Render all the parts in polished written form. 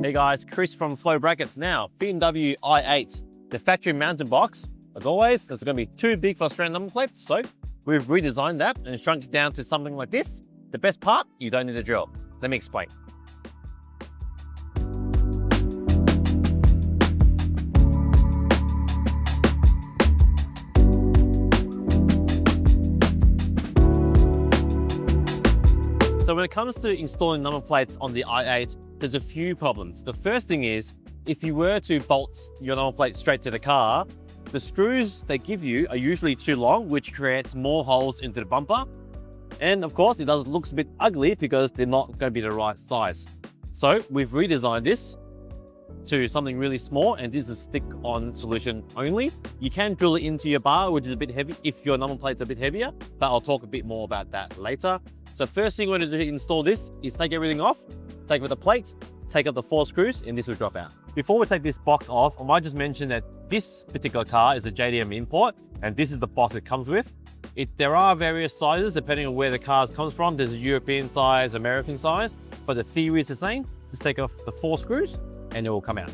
Hey guys, Chris from Flow Brackets. Now, BMW i8, the factory mounted box, as always, it's going to be too big for Australian number plates, so we've redesigned that and shrunk it down to something like this. The best part, you don't need a drill. Let me explain. So when it comes to installing number plates on the i8, there's a few problems. The first thing is, if you were to bolt your number plate straight to the car, the screws they give you are usually too long, which creates more holes into the bumper. And of course, it looks a bit ugly because they're not going to be the right size. So we've redesigned this to something really small, and this is a stick-on solution only. You can drill it into your bar, which is a bit heavy if your number plate's a bit heavier, but I'll talk a bit more about that later. So first thing we're going to do to install this is take everything off, take with the plate, take up the 4 screws, and this will drop out. Before we take this box off, I might just mention that this particular car is a JDM import, and this is the box it comes with. There are various sizes depending on where the car comes from. There's a European size, American size, but the theory is the same. Just take off the 4 screws and it will come out.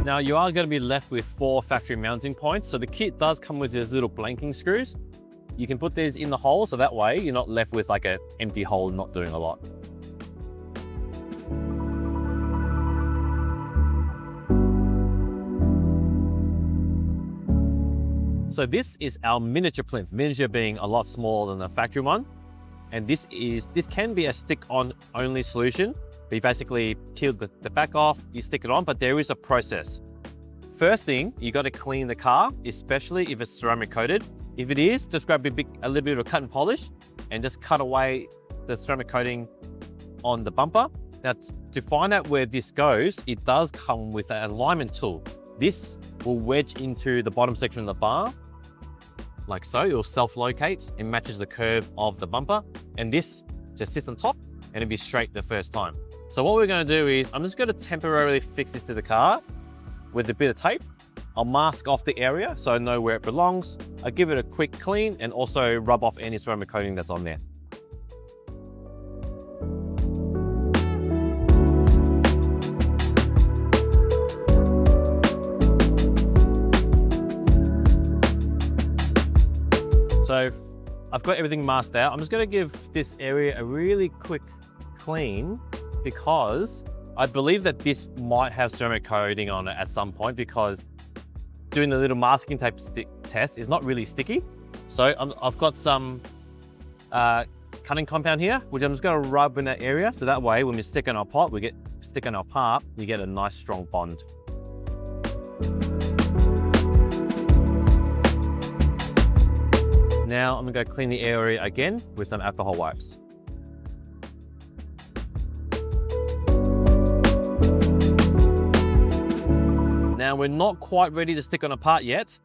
Now you are going to be left with 4 factory mounting points. So the kit does come with these little blanking screws. You can put these in the hole, so that way you're not left with like an empty hole not doing a lot. So this is our miniature plinth, miniature being a lot smaller than the factory one. And this can be a stick-on only solution. But you basically peel the back off, you stick it on, but there is a process. First thing, you got to clean the car, especially if it's ceramic coated. If it is, just grab a little bit of cut and polish and just cut away the ceramic coating on the bumper. Now, to find out where this goes, it does come with an alignment tool. This will wedge into the bottom section of the bar, like so. It will self-locate and matches the curve of the bumper. And this just sits on top and it'll be straight the first time. So what we're going to do is, I'm just going to temporarily fix this to the car with a bit of tape. I'll mask off the area so I know where it belongs. I'll give it a quick clean and also rub off any ceramic coating that's on there. So I've got everything masked out. I'm just going to give this area a really quick clean because I believe that this might have ceramic coating on it at some point, because doing the little masking tape test is not really sticky. So I've got some cutting compound here, which I'm just going to rub in that area. So that way, when we stick on our part, you get a nice strong bond. Now I'm going to go clean the area again with some alcohol wipes. Now we're not quite ready to stick on a part yet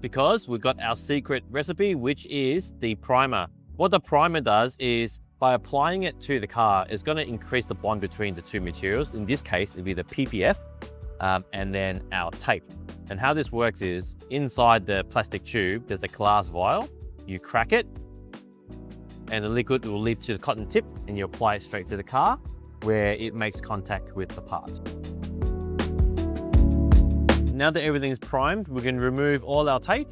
because we've got our secret recipe, which is the primer. What the primer does is, by applying it to the car, it's going to increase the bond between the two materials. In this case, it'll be the PPF and then our tape. And how this works is, inside the plastic tube, there's a glass vial. You crack it and the liquid will leap to the cotton tip and you apply it straight to the car where it makes contact with the part. Now that everything's primed, we can remove all our tape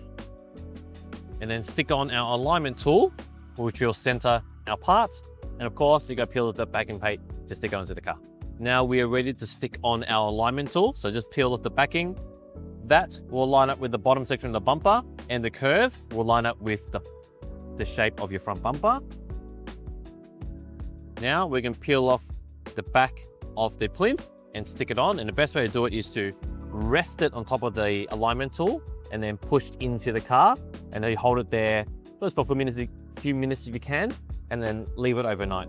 and then stick on our alignment tool, which will center our parts. And of course, you got to peel the backing plate to stick it onto the car. Now we are ready to stick on our alignment tool. So just peel off the backing. That will line up with the bottom section of the bumper, and the curve will line up with the shape of your front bumper. Now we can peel off the back of the plinth and stick it on. And the best way to do it is to rest it on top of the alignment tool and then push into the car, and then you hold it there just for a few minutes if you can, and then leave it overnight.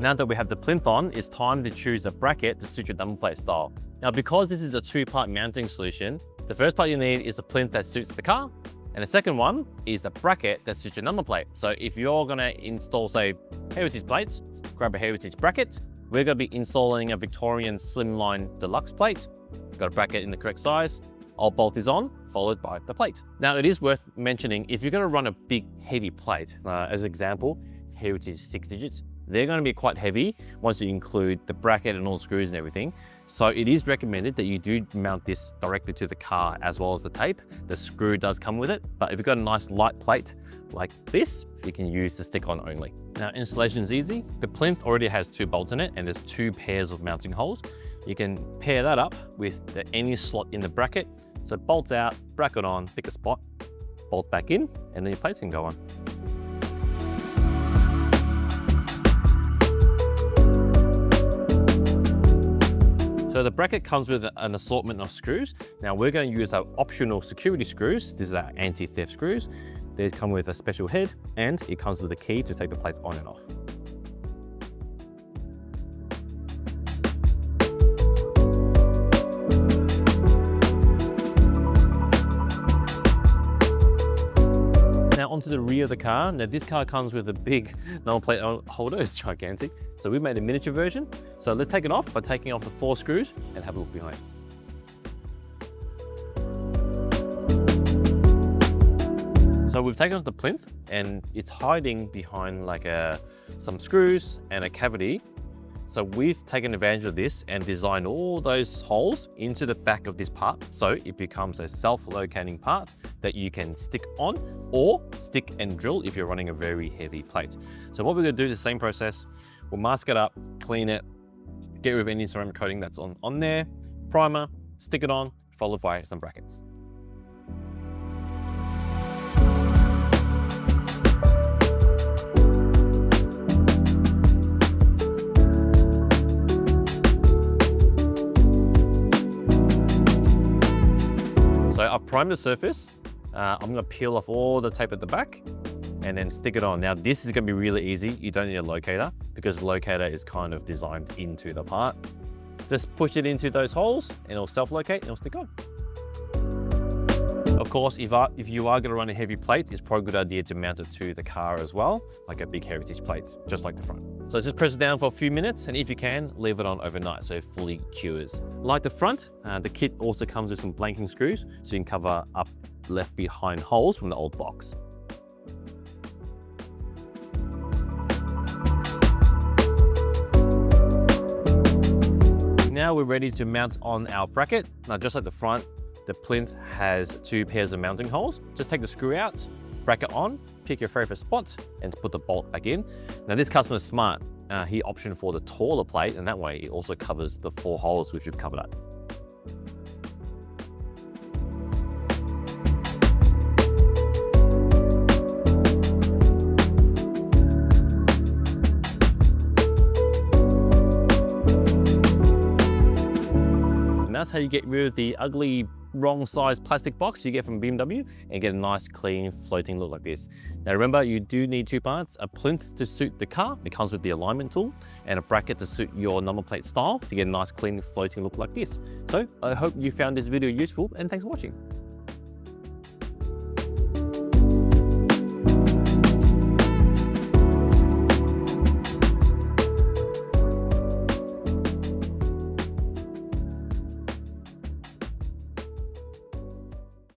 Now that we have the plinth on, it's time to choose a bracket to suit your number plate style. Now, because this is a 2-part mounting solution, the first part you need is a plinth that suits the car, and the second one is a bracket that suits your number plate. So if you're gonna install, say, heritage plates, grab a heritage bracket. We're gonna be installing a Victorian Slimline deluxe plate. Got a bracket in the correct size. old bolt is on, followed by the plate. Now it is worth mentioning, if you're going to run a big heavy plate, as an example, here it is 6 digits, they're going to be quite heavy once you include the bracket and all the screws and everything. So it is recommended that you do mount this directly to the car as well as the tape. The screw does come with it, but if you've got a nice light plate like this, you can use the stick-on only. Now installation is easy. The plinth already has 2 bolts in it and there's 2 pairs of mounting holes. You can pair that up with any slot in the bracket. So bolts out, bracket on, pick a spot, bolt back in, and then your plates can go on. So the bracket comes with an assortment of screws. Now we're going to use our optional security screws. This is our anti-theft screws. They come with a special head and it comes with a key to take the plates on and off. Now onto the rear of the car. Now this car comes with a big number plate holder, it's gigantic. So we made a miniature version. So let's take it off by taking off the 4 screws and have a look behind. So we've taken off the plinth and it's hiding behind like some screws and a cavity. So we've taken advantage of this and designed all those holes into the back of this part. So it becomes a self-locating part that you can stick on or stick and drill if you're running a very heavy plate. So what we're gonna do is the same process. We'll mask it up, clean it, get rid of any ceramic coating that's on there, primer, stick it on, followed by some brackets. So I've primed the surface. I'm gonna peel off all the tape at the back and then stick it on. Now this is gonna be really easy. You don't need a locator because the locator is kind of designed into the part. Just push it into those holes and it'll self-locate and it'll stick on. Of course, if you are gonna run a heavy plate, it's probably a good idea to mount it to the car as well, like a big heritage plate, just like the front. So just press it down for a few minutes and if you can, leave it on overnight so it fully cures. Like the front, the kit also comes with some blanking screws so you can cover up left behind holes from the old box. Now we're ready to mount on our bracket. Now just like the front, the plinth has 2 pairs of mounting holes. Just take the screw out, bracket on, pick your favorite spot and put the bolt back in. Now this customer's smart. He optioned for the taller plate and that way it also covers the 4 holes which we've covered up. That's how you get rid of the ugly wrong size plastic box you get from BMW and get a nice clean floating look like this. Now remember, you do need 2 parts, a plinth to suit the car, it comes with the alignment tool, and a bracket to suit your number plate style to get a nice clean floating look like this. So I hope you found this video useful and thanks for watching.